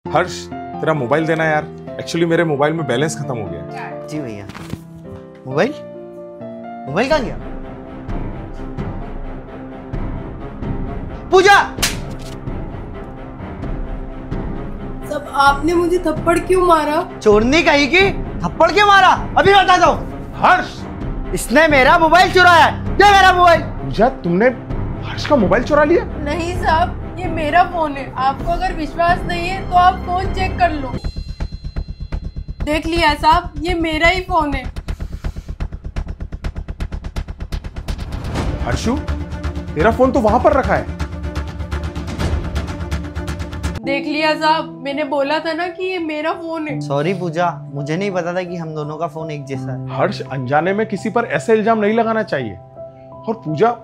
हर्ष, तेरा मोबाइल देना यार। एक्चुअली मेरे मोबाइल में बैलेंस खत्म हो गया। जी भैया। मोबाइल मोबाइल कहाँ गया? पूजा, सब आपने मुझे थप्पड़ क्यों मारा? चोरनी कहीं की, थप्पड़ क्यों मारा? अभी बता दो। हर्ष, इसने मेरा मोबाइल चुराया है। दे मेरा मोबाइल। पूजा, तुमने हर्ष का मोबाइल चुरा लिया? नहीं साहब, ये मेरा फोन है। आपको अगर विश्वास नहीं है तो आप फोन चेक कर लो। देख लिया साहब, ये मेरा ही फोन है। हर्षु, तेरा फोन तो वहां पर रखा है। देख लिया साहब, मैंने बोला था ना कि ये मेरा फोन है। सॉरी पूजा, मुझे नहीं पता था कि हम दोनों का फोन एक जैसा है। हर्ष, अनजाने में किसी पर ऐसे इल्जाम नहीं लगाना चाहिए। और पूजा,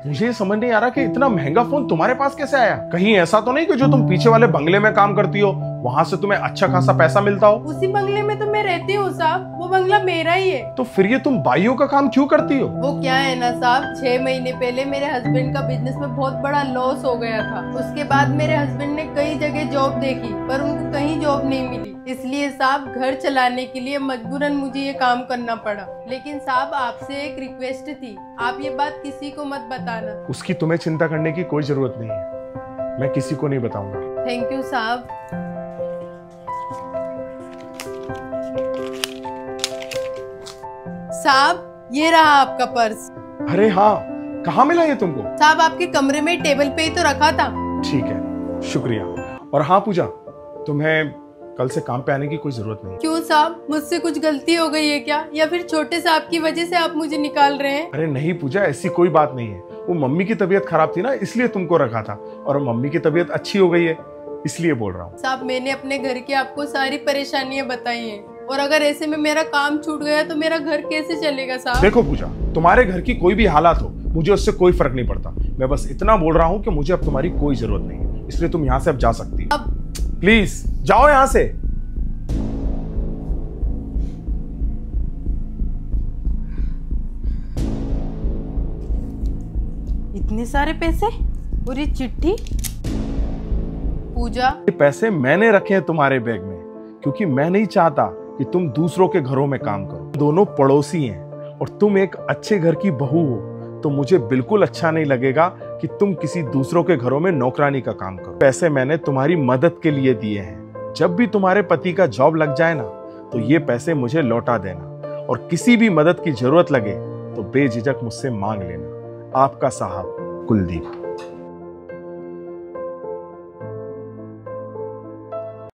मुझे ये समझ नहीं आ रहा कि इतना महंगा फोन तुम्हारे पास कैसे आया। कहीं ऐसा तो नहीं कि जो तुम पीछे वाले बंगले में काम करती हो वहां से तुम्हें अच्छा खासा पैसा मिलता हो? उसी बंगले में तो मैं रहती हूँ साहब, वो बंगला मेरा ही है। तो फिर ये तुम बाइयों का काम क्यों करती हो? वो क्या है ना साहब, 6 महीने पहले मेरे हस्बैंड का बिजनेस में बहुत बड़ा लॉस हो गया था। उसके बाद मेरे हस्बैंड ने कई जगह जॉब देखी पर उनको कहीं जॉब नहीं मिली। इसलिए साहब घर चलाने के लिए मजबूरन मुझे ये काम करना पड़ा। लेकिन साहब आपसे एक रिक्वेस्ट थी, आप ये बात किसी को मत बताना। उसकी तुम्हें चिंता करने की कोई जरूरत नहीं है, मैं किसी को नहीं बताऊंगा। थैंक यू साहब। साहब, ये रहा आपका पर्स। अरे हाँ, कहाँ मिला ये तुमको? साहब आपके कमरे में टेबल पे ही तो रखा था। ठीक है, शुक्रिया। और हाँ पूजा, तुम्हें कल से काम पे आने की कोई जरूरत नहीं। क्यों साहब, मुझसे कुछ गलती हो गई है क्या, या फिर छोटे साहब की वजह से आप मुझे निकाल रहे हैं? अरे नहीं पूजा, ऐसी कोई बात नहीं है। वो मम्मी की तबीयत खराब थी ना, इसलिए तुमको रखा था। और मम्मी की तबीयत अच्छी हो गई है, इसलिए बोल रहा हूँ। साहब मैंने अपने घर की आपको सारी परेशानियां बताई हैं, और अगर ऐसे में मेरा काम छूट गया तो मेरा घर कैसे चलेगा साहब? देखो पूजा, तुम्हारे घर की कोई भी हालात हो, मुझे उससे कोई फर्क नहीं पड़ता। मैं बस इतना बोल रहा हूँ कि मुझे अब तुम्हारी कोई जरूरत नहीं है, इसलिए तुम यहाँ से अब जा सकती हो। अब प्लीज जाओ यहाँ से। इतने सारे पैसे और ये चिट्ठी। पूजा, ये पैसे मैंने रखे हैं तुम्हारे बैग में, क्योंकि मैं नहीं चाहता कि तुम दूसरों के घरों में काम करो। दोनों पड़ोसी हैं और तुम एक अच्छे घर की बहू हो, तो मुझे बिल्कुल अच्छा नहीं लगेगा कि तुम किसी दूसरों के घरों में नौकरानी का काम करो। पैसे मैंने तुम्हारी मदद के लिए दिए हैं। जब भी तुम्हारे पति का जॉब लग जाए ना, तो ये पैसे मुझे लौटा देना। और किसी भी मदद की जरूरत लगे तो बेझिझक मुझसे मांग लेना। आपका साहब, कुलदीप।